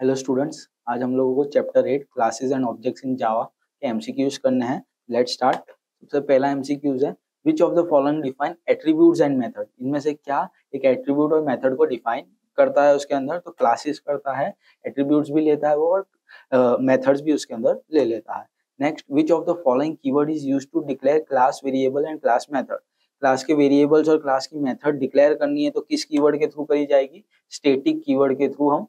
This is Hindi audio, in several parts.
हेलो स्टूडेंट्स, आज हम लोगों को chapter 8 classes and objects in Java के एमसीक्यूज करने हैं। Let's start. सबसे पहला एमसीक्यूज है, which of the following define attributes and method. इनमें से क्या एक एट्रीब्यूट और मेथड को डिफाइन करता है उसके अंदर? तो क्लासेस करता है, एट्रीब्यूट्स भी लेता है वो, और मेथड्स भी उसके अंदर ले लेता है। Next, which of the following keyword is used to declare class variable and class method. Class के वेरिएबल्स और क्लास की मेथड डिक्लेयर करनी है तो किस कीवर्ड के थ्रू करी जाएगी? स्टैटिक कीवर्ड के थ्रू हम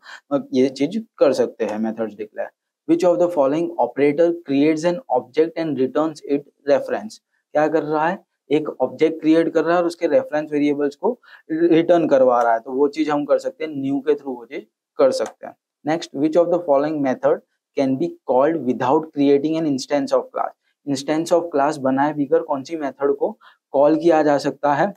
ये चीज कर सकते हैं, methods declare. Which of the following operator creates an object and returns it reference. क्या कर रहा है? एक ऑब्जेक्ट क्रिएट कर रहा है और उसके रेफरेंस वेरिएबल्स को रिटर्न करवा रहा है, तो वो चीज हम कर सकते हैं, न्यू के थ्रू वो चीज कर सकते हैं। Next, which of the following method can be called without creating an instance of class. Instance of class बनाए बिगर कौन सी मेथड को कॉल किया जा सकता है?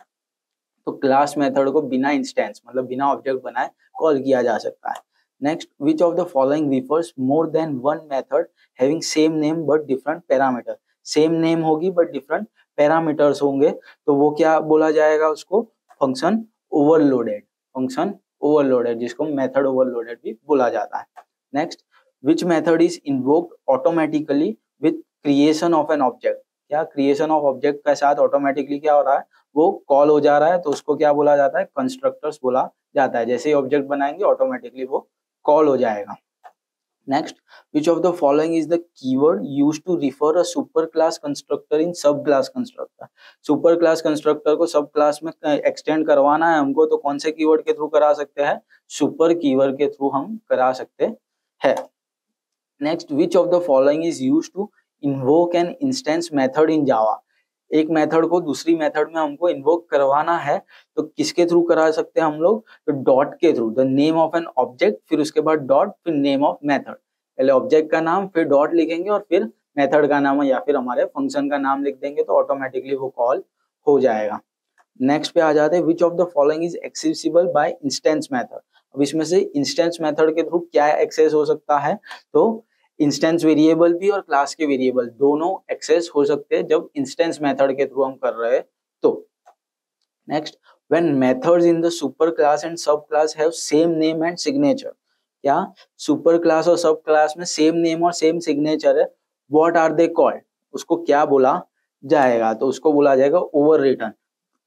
तो क्लास मेथड को बिना इंस्टेंस मतलब बिना ऑब्जेक्ट बनाए कॉल किया जा सकता है। Next, which of the following refers more than one method having same name but different parameter. Same name होगी बट डिफरेंट पैरामीटर्स होंगे, तो वो क्या बोला जाएगा उसको? Function overloaded. फंक्शन ओवरलोडेड, जिसको मेथड ओवरलोडेड भी बोला जाता है। Next, which method is invoked automatically with creation of an object. क्या क्रिएशन ऑफ ऑब्जेक्ट के साथ ऑटोमेटिकली क्या हो रहा है? वो कॉल हो जा रहा है, तो उसको क्या बोला जाता है? कंस्ट्रक्टर्स बोला जाता है। जैसे ही ऑब्जेक्ट बनाएंगे ऑटोमेटिकली वो कॉल हो जाएगा। Next, which of the following is the keyword used to refer a super class constructor in sub class constructor. Super class constructor को सब क्लास में एक्सटेंड करवाना है हमको, तो कौन से कीवर्ड के थ्रू करा सकते हैं? सुपर कीवर्ड के थ्रू हम करा सकते हैं। Next, which of the following is used to invoke an instance method in Java. एक मेथड को दूसरी मेथड में हमको इन्वोक करवाना है, तो किसके थ्रू करा सकते हैं हम लोग? तो डॉट के through. The name of an object, फिर उसके बाद डॉट, फिर नेम ऑफ मेथड। पहले ऑब्जेक्ट का नाम, फिर डॉट लिखेंगे और फिर मेथड का नाम या फिर हमारे फंक्शन का नाम लिख देंगे, तो ऑटोमेटिकली वो कॉल हो जाएगा। नेक्स्ट पे आ जाते हैं, विच of the following is accessible bye instance method. अब इसमें से इंस्टेंस मेथड के थ्रू क्या एक्सेस हो सकता है? तो इंस्टेंस वेरिएबल भी और क्लास के वेरिएबल दोनों एक्सेस हो सकते हैं जब इंस्टेंस मेथड के थ्रू हम कर रहे हैं तो। Next, when methods in the super class and sub class have same name and signature. क्या सुपर क्लास और सब क्लास में सेम नेम और सेम सिग्नेचर है? What are they called? उसको क्या बोला जाएगा? तो उसको बोला जाएगा ओवर रिटर्न।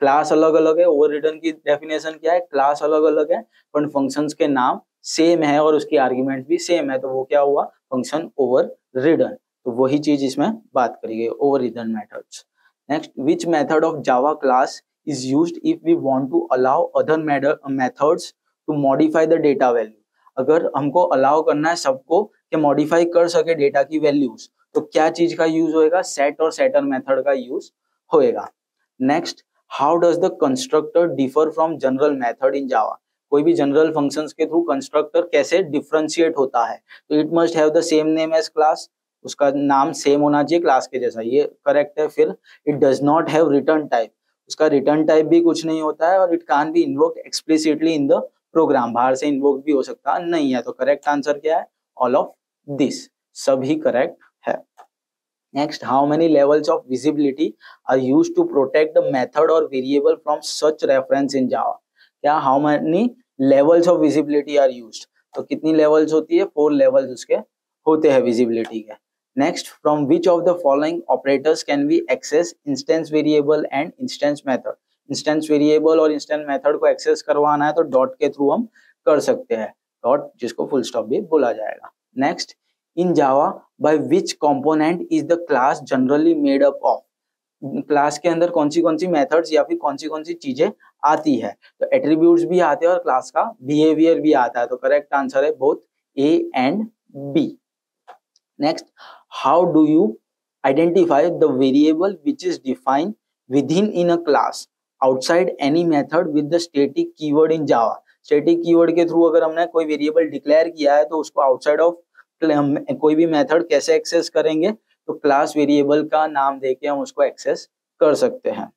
क्लास अलग अलग है, ओवर रिटर्न की डेफिनेशन क्या है? क्लास अलग अलग है पर फंक्शंस के नाम सेम है और उसकी आर्ग्यूमेंट भी सेम है, तो वो क्या हुआ? Function over return. तो वही चीज इसमें बात करेंगे, over return methods. Next, which method of Java class is used if we want to allow other methods to modify the data value. अगर हमको अलाउ करना है सबको कि मॉडिफाई कर सके डेटा की वैल्यूज, तो क्या चीज का यूज होएगा? सेट और सेटर मेथड का यूज होएगा। Next, how does the constructor differ from general method in Java. कोई भी जनरल फंक्शंस के थ्रू कंस्ट्रक्टर कैसे डिफरेंशिएट होता है? तो it must have the same name as class. उसका नाम सेम होना चाहिए क्लास के जैसा, ये करेक्ट है। फिर it does not have return type. उसका रिटर्न टाइप भी कुछ नहीं होता है, और it can be invoked explicitly in the program. बाहर से इन्वोक भी हो सकता नहीं है। तो करेक्ट आंसर क्या है? ऑल ऑफ दिस, सभी करेक्ट है। Next, how many levels of visibility are used to protect the method or variable from such reference in Java? क्या how many levels of visibility are used? तो कितनी levels होती है? 4 levels उसके होते हैं visibility के। Next, from which of the following operators can we access instance variable and instance method? Instance variable और instance method को access करवाना है तो dot के through हम कर सकते हैं, dot जिसको full stop भी बोला जाएगा। Next, in Java, by which component is the class generally made up of? Class के अंदर कौन सी मेथड्स या फिर कौन सी चीजें आती है? तो एट्रीब्यूट्स भी आते हैं और क्लास का बिहेवियर भी आता है। तो करेक्ट आंसर है both A and B. Next, how do you identify the variable which is defined within in a class outside any method with the static keyword in Java. Static keyword के थ्रू अगर हमने कोई वेरिएबल डिक्लेयर किया है तो उसको आउटसाइड ऑफ कोई भी मेथड कैसे एक्सेस करेंगे? तो क्लास वेरिएबल का नाम देके हम उसको एक्सेस कर सकते हैं।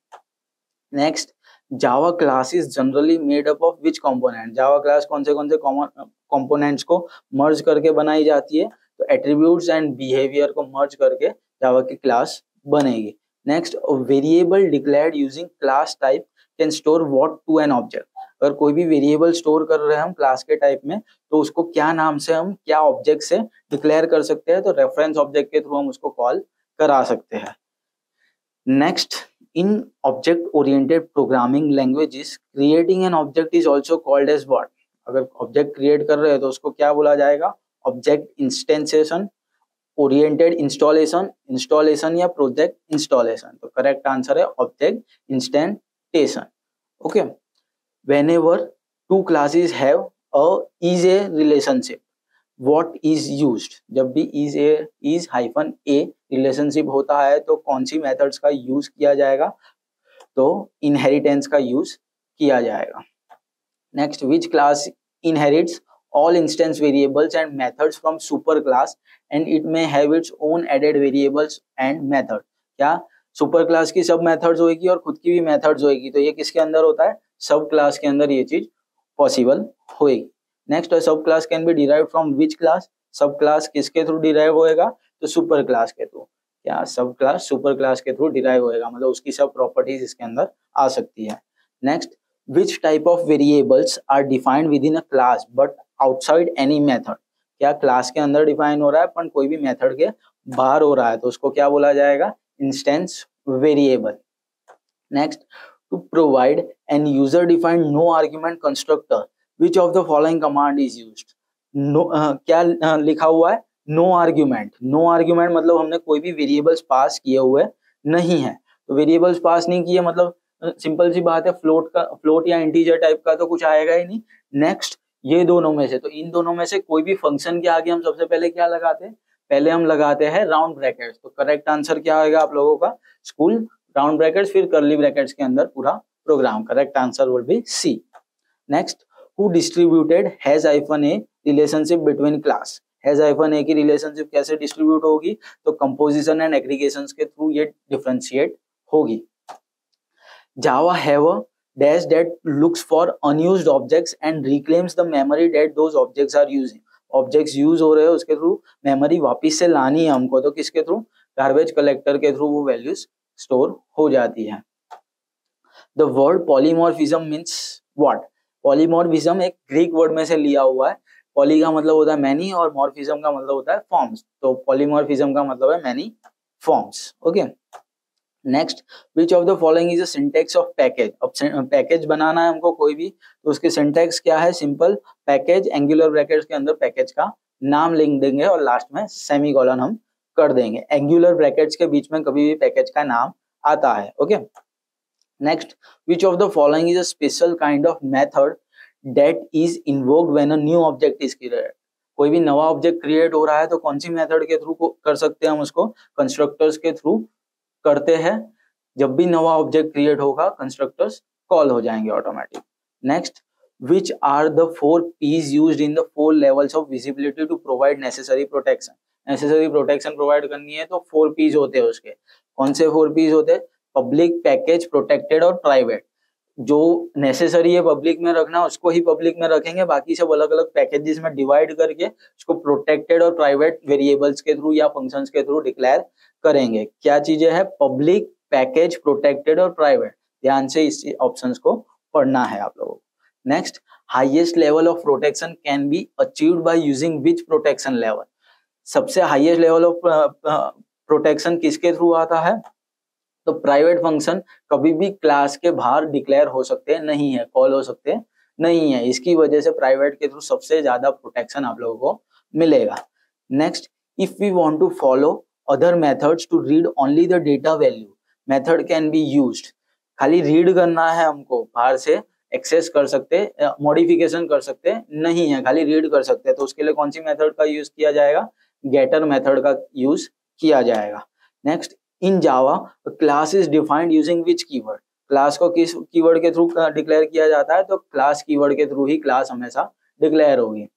Next, Java class is generally made up of which component. Java class कौन से कंपोनेंट्स को मर्ज करके बनाई जाती है? तो एट्रीब्यूट्स एंड बिहेवियर को मर्ज करके जावा की क्लास बनेगी। Next, variable declared using class type can store what to an object. अगर कोई भी वेरिएबल स्टोर कर रहे हैं हम क्लास के टाइप में, तो उसको क्या नाम से हम क्या ऑब्जेक्ट से डिक्लेयर कर सकते हैं, तो रेफरेंस ऑब्जेक्ट के थ्रू हम उसको कॉल करा सकते हैं। Next, in object oriented programming languages creating an object is also called as what? अगर ऑब्जेक्ट क्रिएट कर रहे हैं तो उसको क्या बोला जाएगा? ऑब्जेक्ट इंस्टेंसिएशन, ओरिएंटेड इंस्टॉलेशन या प्रोजेक्ट इंस्टॉलेशन। तो करेक्ट आंसर है object instantiation. Okay, whenever two classes have a is a relationship, what is used? जब भी is hyphen a रिलेशनशिप होता है तो कौन सी मेथड्स का यूज किया जाएगा? तो इनहेरिटेंस का यूज किया जाएगा। Next, which class inherits all instance variables and methods from super class and it may have its own added variables and method? क्या सुपर क्लास की सब मेथड्स होगी और खुद की भी मेथड्स होगी, तो ये किसके अंदर होता है? सब क्लास के अंदर ये चीज पॉसिबल होगी। नेक्स्ट, सब class can be derived from which class? सब क्लास किसके थ्रू डिराइव होएगा? तो सुपर क्लास के थ्रू। क्या सब क्लास सुपर क्लास के थ्रू डिराइव होएगा, मतलब उसकी सब प्रॉपर्टीज इसके अंदर आ सकती है। Next, which type of variables are defined within a class but outside any method? क्या क्लास के अंदर डिफाइन हो रहा है पर कोई भी मेथड के बाहर हो रहा है, तो उसको क्या बोला जाएगा? Instance variable. Next, to provide an user defined no argument constructor, which of the following command is used? No क्या लिखा हुआ है? No argument. नो आर्ग्यूमेंट मतलब हमने कोई भी वेरिएबल्स पास किए हुए नहीं है, तो वेरिएबल्स पास नहीं किए मतलब सिंपल सी बात है, फ्लोट या इंटीजर टाइप का तो कुछ आएगा ही नहीं। नेक्स्ट, ये दोनों में से, तो इन दोनों में से कोई भी फंक्शन के आगे हम सबसे पहले क्या लगाते हैं? पहले हम लगाते हैं राउंड ब्रैकेट्स। तो करेक्ट आंसर क्या होगा आप लोगों का? स्कूल राउंड ब्रैकेट्स, फिर कर्ली ब्रैकेट्स के अंदर पूरा program. Correct answer will be C. Next, who distributed has hyphen A relationship between class? Has hyphen A की रिलेशनशिप कैसे डिस्ट्रीब्यूट होगी? तो कंपोजिशन एंड एग्रीगेशंस के थ्रू ये डिफरेंशिएट होगी। Java have a dash that looks for unused objects and reclaims the memory that those objects are using. Objects use हो रहे हैं उसके थ्रू मेमोरी वापिस से लानी है हमको, तो किसके थ्रू? गार्बेज कलेक्टर के थ्रू वो वैल्यूज स्टोर हो जाती है। The word polymorphism means what? Polymorphism एक ग्रीक वर्ड में से लिया हुआ है। पॉली का मतलब होता है मैनी और मॉर्फिज्म का मतलब होता है फॉर्म्स, तो पॉलीमॉर्फिज्म का मतलब है many forms. Okay, next, which of the following is a syntax of package? अब पैकेज बनाना है हमको कोई भी, तो उसकी सिंटेक्स क्या है? सिंपल पैकेज, एंगुलर ब्रैकेट्स के अंदर पैकेज का नाम लिख देंगे और लास्ट में सेमीकोलन हम कर देंगे। एंगुलर ब्रैकेट्स के बीच में कभी भी पैकेज का नाम आता है। Okay, next, which of the following is a special kind of method that is invoked when a new object is created? कोई भी नवा ऑब्जेक्ट क्रिएट हो रहा है तो कौन सी मेथड के थ्रू कर सकते हैं हम उसको? कंस्ट्रक्टर्स के थ्रू करते हैं। जब भी नवा ऑब्जेक्ट क्रिएट होगा कंस्ट्रक्टर्स कॉल हो जाएंगे automatic. Next, which are the 4 P's used in the 4 levels of visibility to provide necessary protection? Necessary protection provide करनी है तो 4 P's होते हैं उसके। कौन से 4 P's होते हैं? पब्लिक, पैकेज, प्रोटेक्टेड और प्राइवेट। जो नेसेसरी है पब्लिक में रखना उसको ही पब्लिक में रखेंगे, बाकी सब अलग अलग पैकेजेस में डिवाइड करके उसको प्रोटेक्टेड और प्राइवेट वेरिएबल्स के थ्रू या फंक्शंस के थ्रू डिक्लेयर करेंगे। क्या चीजें हैं? पब्लिक, पैकेज, प्रोटेक्टेड और प्राइवेट। ध्यान से इस ऑप्शंस को पढ़ना है आप लोगों को। Next, highest level of protection can be achieved by using which protection level? सबसे हाईएस्ट लेवल ऑफ प्रोटेक्शन किसके थ्रू आता है? तो प्राइवेट फंक्शन कभी भी क्लास के बाहर डिक्लेयर हो सकते हैं नहीं है, कॉल हो सकते हैं नहीं है, इसकी वजह से प्राइवेट के थ्रू सबसे ज्यादा प्रोटेक्शन आप लोगों को मिलेगा। Next, if we want to follow other methods to read only the data value, method can be used. खाली रीड करना है हमको, बाहर से एक्सेस कर सकते, मॉडिफिकेशन कर सकते नहीं है, खाली रीड कर सकते हैं, तो उसके लिए कौन सी मेथड का यूज किया जाएगा? गेटर मेथड का यूज किया जाएगा। Next, in Java class is defined using which keyword? Class को किस कीवर्ड के थ्रू डिक्लेयर किया जाता है? तो क्लास कीवर्ड के थ्रू ही क्लास हमेशा डिक्लेयर होगी।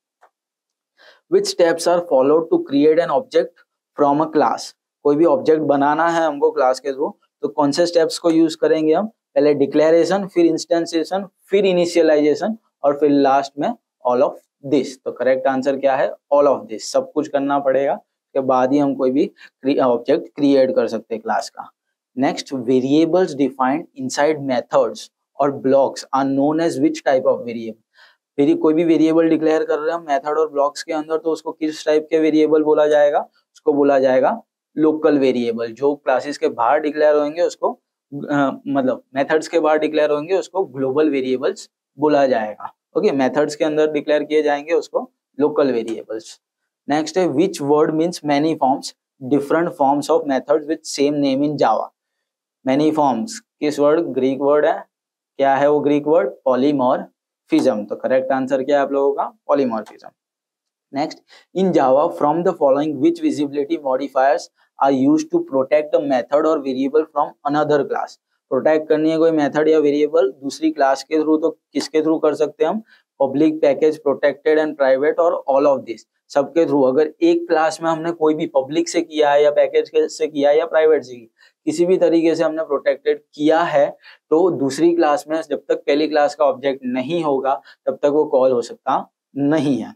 Which steps are followed to create an object from a class? कोई भी ऑब्जेक्ट बनाना है हमको क्लास के थ्रू, तो कौन से स्टेप्स को यूज करेंगे हम? पहले डिक्लेरेशन, फिर इंस्टेंसिएशन, फिर इनिशियलाइजेशन और फिर लास्ट में ऑल ऑफ दिस। तो करेक्ट आंसर क्या है? All of this. सब कुछ करना पड़ेगा के बाद ही हम कोई भी ऑब्जेक्ट क्रिएट कर सकते हैं क्लास का। Next, variables defined inside methods और blocks are known as which type of variable. फिर कोई भी वेरिएबल डिक्लेयर कर रहे हैं हम मेथड और ब्लॉक्स के अंदर, तो उसको किस टाइप के वेरिएबल बोला जाएगा? उसको बोला जाएगा लोकल वेरिएबल। जो क्लासेस के बाहर डिक्लेयर होंगे उसको मतलब मेथड्स के बाहर डिक्लेयर होंगे उसको ग्लोबल वेरिएबल्स बोला जाएगा। ओके, मेथड्स के अंदर डिक्लेयर किए जाएंगे उसको लोकल वेरिएबल्स। नेक्स्ट है which word means many forms, different forms of methods with same name in Java. Many forms किस वर्ड? ग्रीक वर्ड है। क्या है वो ग्रीक वर्ड? पॉलीमॉर्फिज्म। तो करेक्ट आंसर क्या है आप लोगों का? Polymorphism. Next, in Java from the following which visibility modifiers are used to protect the method और variable from another class. Protect करनी है कोई मेथड या वेरिएबल दूसरी क्लास के थ्रू, तो किसके थ्रू कर सकते हैं हम? Public, package, protected and private और ऑल ऑफ दिस, सबके थ्रू। अगर एक क्लास में हमने कोई भी पब्लिक से किया है या पैकेज से किया है या प्राइवेट से किया, किसी भी तरीके से हमने प्रोटेक्टेड किया है, तो दूसरी क्लास में जब तक पहली क्लास का ऑब्जेक्ट नहीं होगा तब तक वो कॉल हो सकता नहीं है।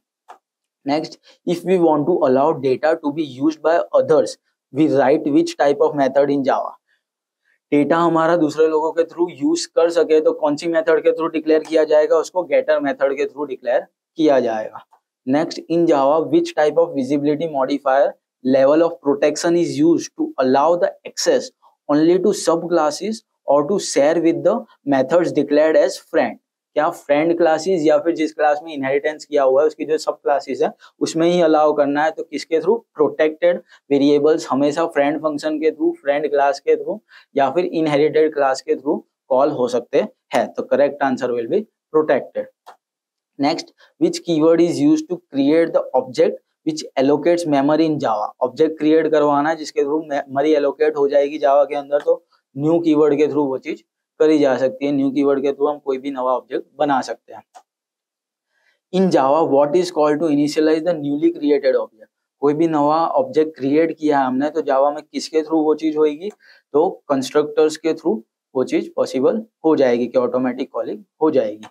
Next, if we want to allow data to be used by others we write which type of method in Java. Data हमारा दूसरे लोगों के थ्रू यूज कर सके तो कौन सी मेथड के थ्रू डिक्लेयर किया जाएगा? उसको गेटर मेथड के थ्रू डिक्लेयर किया जाएगा। Next, in Java which type of visibility modifier level of protection is used to allow the access only to sub classes or to share with the methods declared as friend। क्या फ्रेंड क्लासेस या फिर जिस क्लास में इनहेरिटेंस किया हुआ है उसकी जो सब क्लासेस है उसमें ही अलाउ करना है? तो किसके थ्रू? प्रोटेक्टेड वेरिएबल्स हमेशा फ्रेंड फंक्शन के थ्रू, फ्रेंड क्लास के थ्रू या फिर इनहेरिटेड क्लास के थ्रू कॉल हो सकते हैं। तो correct answer will be protected. Next, which keyword is used to create the object which allocates memory in Java। Object create करवाना है जिसके थ्रू मेमोरी एलोकेट हो जाएगी जावा के अंदर, तो न्यू कीवर्ड के थ्रू वो चीज करी जा सकती है। न्यू कीवर्ड के थ्रू हम कोई भी नवा ऑब्जेक्ट बना सकते हैं। In Java what is called to initialize the newly created object. कोई भी नवा ऑब्जेक्ट क्रिएट किया हमने तो जावा में किसके थ्रू वो चीज होगी? तो कंस्ट्रक्टर्स के थ्रू वो चीज पॉसिबल हो जाएगी कि ऑटोमेटिक कॉलिंग हो जाएगी।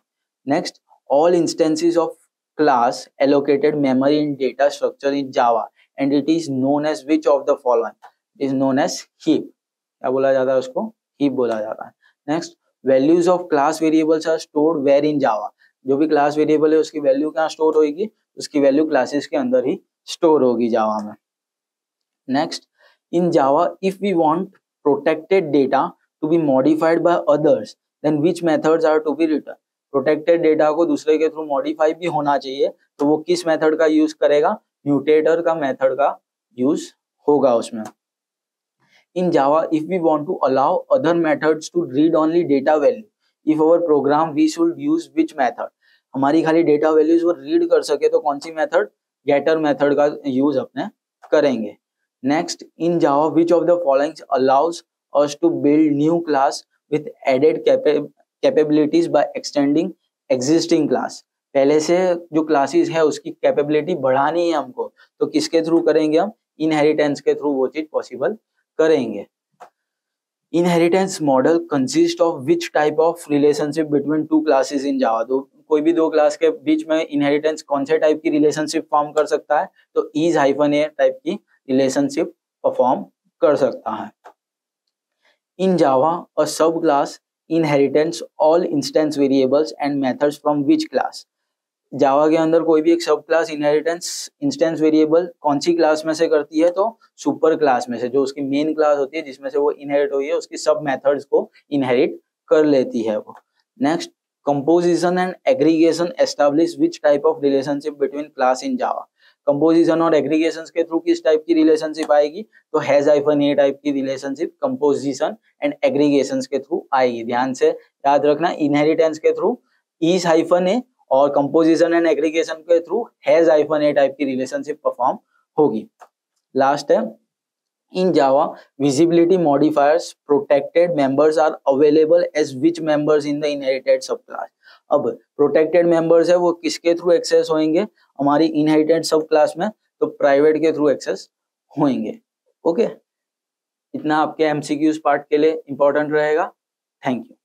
Next, all instances of class allocated memory in data structure in Java and it is known as which of the following? It is known as heap। क्या बोला जाता है उसको? heap बोला जाता है। Next, values of class variables are stored where in Java। जो भी क्लास वेरिएबल है उसकी वैल्यू कहाँ स्टोर होगी? उसकी वैल्यू क्लासेस के अंदर ही स्टोर होगी जावा में। Next, in Java if we want protected data to be modified by others then which methods are to be return. Protected data को दूसरे के थ्रू मॉडिफाई भी होना चाहिए तो वो किस मेथड का यूज करेगा? म्यूटेटर का मेथड का यूज होगा उसमें। In Java if we want to allow other methods to read only data value if our program we should use which method. हमारी खाली डेटा वैल्यूज वो रीड कर सके तो कौन सी मेथड? गेटर मेथड का यूज अपने करेंगे। Next, in Java which of the following allows us to build new class with added capabilities by extending existing class. पहले से जो क्लासेस है उसकी कैपेबिलिटी बढ़ानी है हमको तो किसके थ्रू करेंगे हम? इनहेरिटेंस के थ्रू वो चीज पॉसिबल करेंगे। Inheritance model consist of which type of relationship between two classes in Java. तो कोई भी दो क्लास के बीच में इनहेरिटेंस कौन से टाइप की रिलेशनशिप फॉर्म कर सकता है? तो इज हाइफन ए टाइप की रिलेशनशिप परफॉर्म कर सकता है। इन जावा अ सब class inheritance all instance variables and methods from which class। जावा के अंदर कोई भी एक सब क्लास इनहेरिटेंस इंस्टेंस वेरिएबल कौन सी क्लास में से करती है? तो सुपर क्लास में से, जो उसकी मेन क्लास होती है जिसमें से वो इनहेरिट हुई है उसकी सब मेथड्स को इनहेरिट कर लेती है वो। Next, composition and aggregation establish which type of relationship between class in Java. Composition और एग्रीगेशन के थ्रू किस टाइप की रिलेशनशिप आएगी? तो हैज हाइफन ए टाइप की रिलेशनशिप कंपोजिशन एंड एग्रीगेशन के थ्रू आएगी। ध्यान से याद रखना, इनहेरिटेंस के थ्रू इज हाइफन ए और कंपोजिशन एंड एग्रीगेशन के through has hyphen A type की रिलेशनशिप परफॉर्म होगी। लास्ट है, in Java visibility modifiers protected members are available as which members in the inherited sub class. अब प्रोटेक्टेड मेंबर्स है वो किसके थ्रू एक्सेस होंगे? हमारी इनहेरिटेड सब क्लास में, तो प्राइवेट के थ्रू एक्सेस होंगे। ओके, इतना आपके एमसीक्यूज पार्ट के लिए इंपॉर्टेंट रहेगा। Thank you.